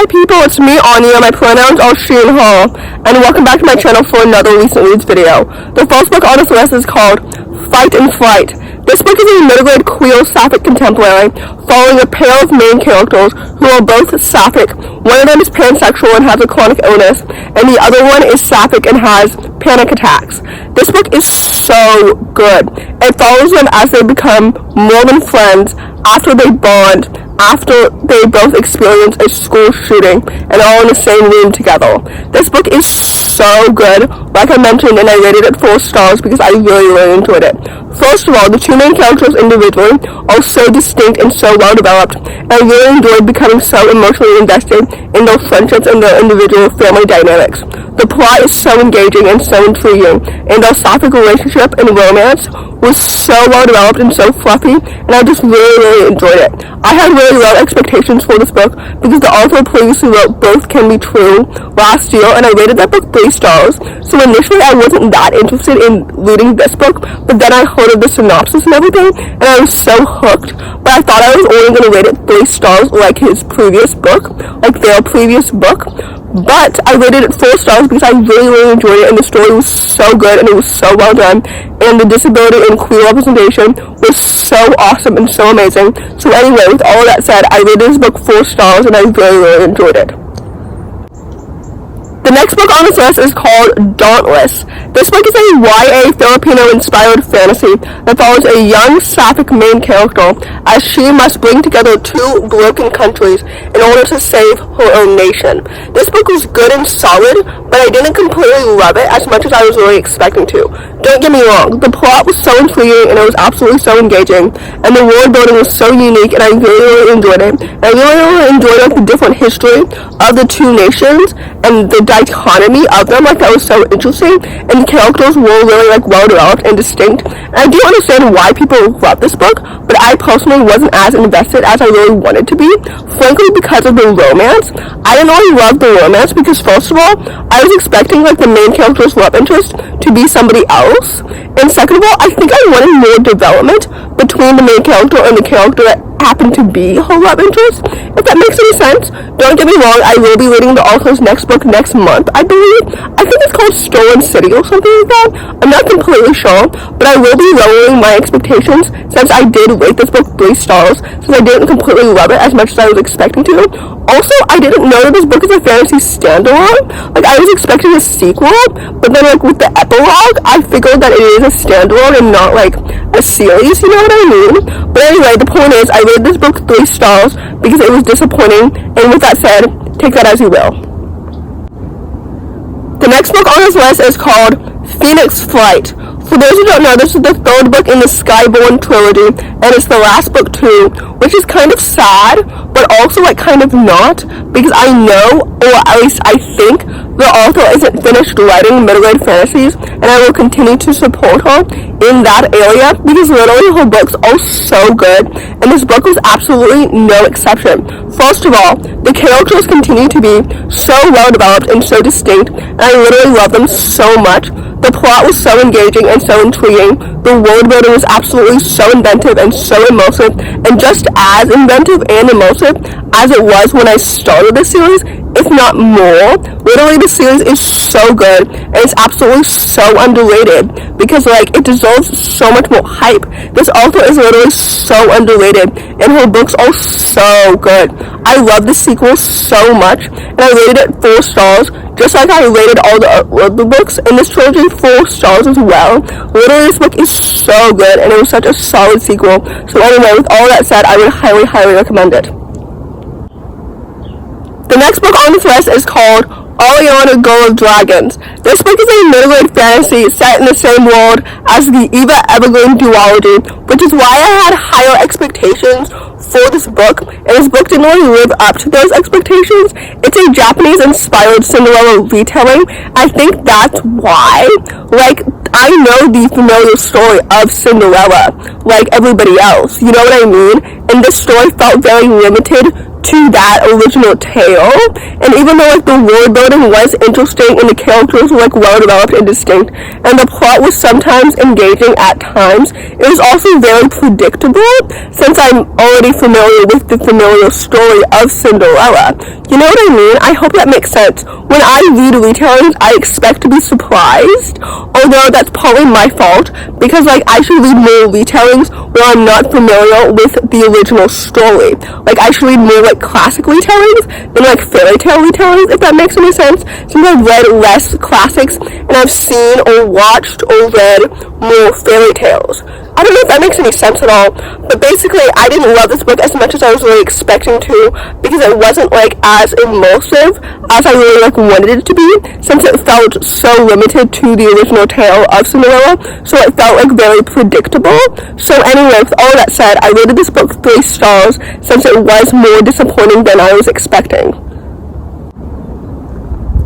Hi people, it's me Anja, my pronouns are she and her, and welcome back to my channel for another recent reads video. The first book on this list is called Fight and Flight. This book is a middle-grade queer sapphic contemporary following a pair of main characters who are both sapphic. One of them is pansexual and has a chronic illness, and the other one is sapphic and has panic attacks. This book is so good. It follows them as they become more than friends, after they bond, after they both experience a school shooting and all in the same room together. This book is so good, like I mentioned, and I rated it 4 stars because I really enjoyed it. First of all, the two main characters individually are so distinct and so well developed, and I really enjoyed becoming so emotionally invested in their friendships and their individual family dynamics. The plot is so engaging and so intriguing, and their sapphic relationship and romance was so well developed and so fluffy, and I just really enjoyed it. I had really low expectations for this book because the author previously wrote Both Can Be True last year, and I rated that book 3 stars. So initially I wasn't that interested in reading this book, but then I heard of the synopsis and everything, and I was so hooked. But I thought I was only going to rate it 3 stars like his previous book, like their previous book. But I rated it 4 stars because I really enjoyed it, and the story was so good and it was so well done, and the disability and queer representation was so awesome and so amazing. So anyway, with all that said, I rated this book 4 stars and I really enjoyed it. The next book on this list is called Dauntless. This book is a YA Filipino-inspired fantasy that follows a young sapphic main character as she must bring together 2 broken countries in order to save her own nation. This book was good and solid, but I didn't completely love it as much as I was really expecting to. Don't get me wrong, the plot was so intriguing and it was absolutely so engaging, and the world building was so unique, and I really enjoyed it. And I really enjoyed like the different history of the 2 nations and the dichotomy of them. Like, that was so interesting, and the characters were really like well developed and distinct. And I do understand why people love this book, but I personally wasn't as invested as I really wanted to be, frankly because of the romance. I didn't really love the romance because, first of all, I was expecting like the main character's love interest to be somebody else, and second of all, I think I wanted more development between the main character and the character that happened to be her love interest, if that makes any sense. Don't get me wrong, I will be reading the author's next book next month, I believe. I think it's called Stolen City or something like that. I'm not completely sure, but I will be lowering my expectations since I did rate this book 3 stars, since I didn't completely love it as much as I was expecting to. Also, I didn't know that this book is a fantasy standalone. Like, I was expecting a sequel, but then like with the epilogue, I figured that it is a standalone and not like a series, you know what I mean? But anyway, the point is, I rated this book 3 stars because it was disappointing, and with that said, take that as you will. The next book on this list is called Phoenix Flight. For those who don't know, this is the 3rd book in the Skyborn trilogy, and it's the last book too, which is kind of sad, but also like kind of not, because I know, or at least I think, the author isn't finished writing middle-grade fantasies, and I will continue to support her in that area, because literally her books are so good, and this book was absolutely no exception. First of all, the characters continue to be so well developed and so distinct, and I literally love them so much. The plot was so engaging and so intriguing. The world building was absolutely so inventive and so immersive, and just as inventive and immersive as it was when I started this series, if not more. Literally, the series is so good, and it's absolutely so underrated because like it deserves so much more hype. This author is literally so underrated, and her books are so good. I love the sequel so much, and I rated it 4 stars, just like I rated all the books in this trilogy 4 stars as well. Literally, this book is so good, and it was such a solid sequel. So anyway, with all that said, I would highly recommend it. The next book on this list is called Alliana, Girl of Dragons. This book is a middle-grade fantasy set in the same world as the Eva Evergreen duology, which is why I had higher expectations for this book, and this book didn't really live up to those expectations. It's a Japanese-inspired Cinderella retelling. I think that's why. Like, I know the familiar story of Cinderella, like everybody else, you know what I mean? And this story felt very limited to that original tale. And even though like the world building was interesting and the characters were like well developed and distinct, and the plot was sometimes engaging at times, it was also very predictable since I'm already familiar with the familiar story of Cinderella. You know what I mean? I hope that makes sense. When I read retellings, I expect to be surprised, although that's partly my fault, because like I should read more retellings where I'm not familiar with the original story. Like I should read more like classic retellings than like fairy tale retellings, if that makes any sense, since I've read less classics and I've seen or watched or read more fairy tales. I don't know if that makes any sense at all, but basically I didn't love this book as much as I was really expecting to, because it wasn't like as immersive as I really like wanted it to be, since it felt so limited to the original tale of Cinderella, so it felt like very predictable. So anyway, with all that said, I rated this book 3 stars since it was more disappointing than I was expecting.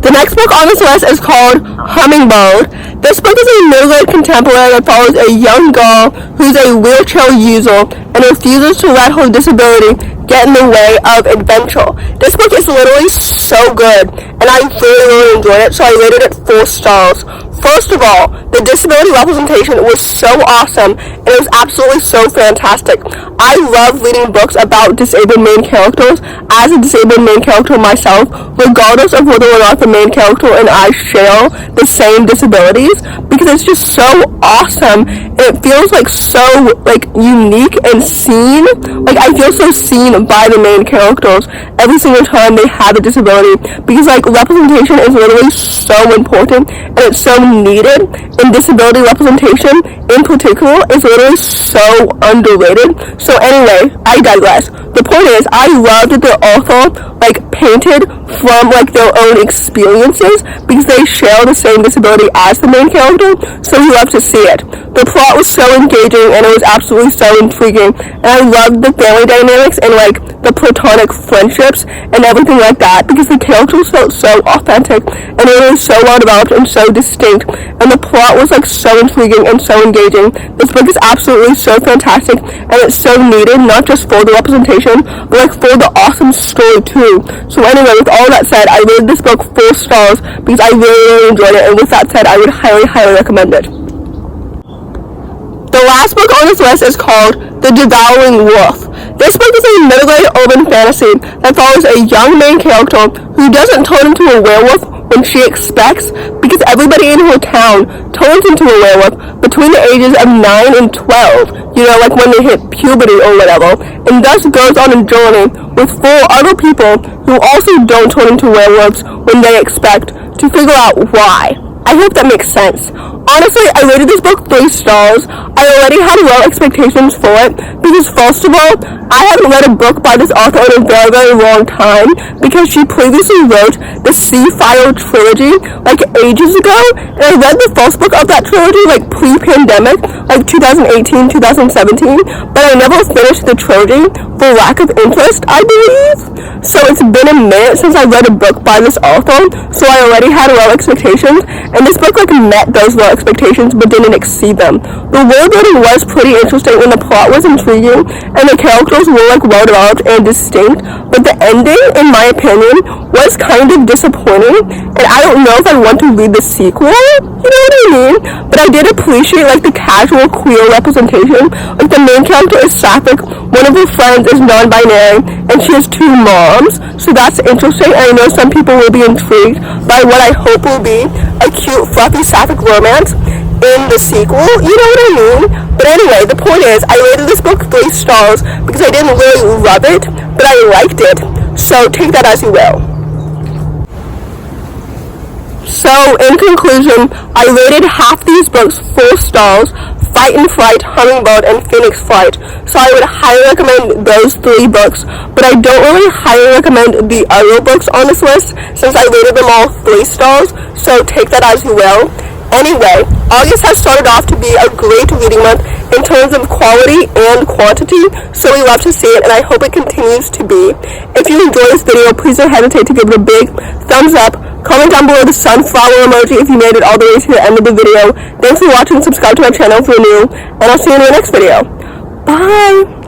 The next book on this list is called Hummingbird. This book is a middle-aged contemporary that follows a young girl who's a wheelchair user and refuses to let her disability get in the way of adventure. This book is literally so good, and I really enjoyed it, so I rated it 4 stars. First of all, the disability representation was so awesome, and it was absolutely so fantastic. I love reading books about disabled main characters as a disabled main character myself, regardless of whether or not the main character and I share the same disabilities, because it's just so awesome, and it feels like so like unique and seen. Like I feel so seen by the main characters every single time they have a disability, because like representation is literally so important and it's so needed, and disability representation in particular is literally so underrated. So anyway, I digress. The point is, I loved that the author like painted from like their own experiences, because they share the same disability as the main character, so you love to see it. The plot was so engaging and it was absolutely so intriguing, and I loved the family dynamics and like the platonic friendships and everything like that, because the characters felt so authentic and it was so well developed and so distinct, and the plot was like so intriguing and so engaging. This book is absolutely so fantastic, and it's so needed, not just for the representation, but like for the awesome story too. So anyway, with all that said, I rated this book 4 stars because I really enjoyed it, and with that said, I would highly recommend it. The last book on this list is called The Devouring Wolf. This book is a middle-aged urban fantasy that follows a young main character who doesn't turn into a werewolf when she expects, because everybody in her town turns into a werewolf between the ages of 9 and 12, you know, like when they hit puberty or whatever, and thus goes on a journey with 4 other people who also don't turn into werewolves when they expect, to figure out why. I hope that makes sense. Honestly, I rated this book 3 stars. I already had low expectations for it, because first of all, I haven't read a book by this author in a very long time, because she previously wrote the Seafire trilogy like ages ago, and I read the first book of that trilogy like pre-pandemic, like 2018, 2017, but I never finished the trilogy for lack of interest, I believe. So it's been a minute since I read a book by this author, so I already had low expectations, and this book like met those low expectations but didn't exceed them. The world building was pretty interesting and the plot was intriguing and the characters were like well developed and distinct, but the ending, in my opinion, was kind of disappointing, and I don't know if I want to read the sequel, you know what I mean? But I did appreciate like the casual queer representation. Like the main character is sapphic, one of her friends is non-binary, and she has 2 moms, so that's interesting, and I know some people will be intrigued by what I hope will be a cute, fluffy sapphic romance in the sequel, you know what I mean? But anyway, the point is, I rated this book 3 stars because I didn't really love it, but I liked it, so take that as you will. So, in conclusion, I rated half these books 4 stars, Fight and Fright, Hummingbird, and Phoenix Flight. So I would highly recommend those 3 books, but I don't really highly recommend the other books on this list since I rated them all 3 stars, so take that as you will. Anyway, August has started off to be a great reading month in terms of quality and quantity, so we love to see it, and I hope it continues to be. If you enjoyed this video, please don't hesitate to give it a big thumbs up. Comment down below the sunflower emoji if you made it all the way to the end of the video. Thanks for watching, subscribe to my channel if you're new, and I'll see you in the next video. Bye!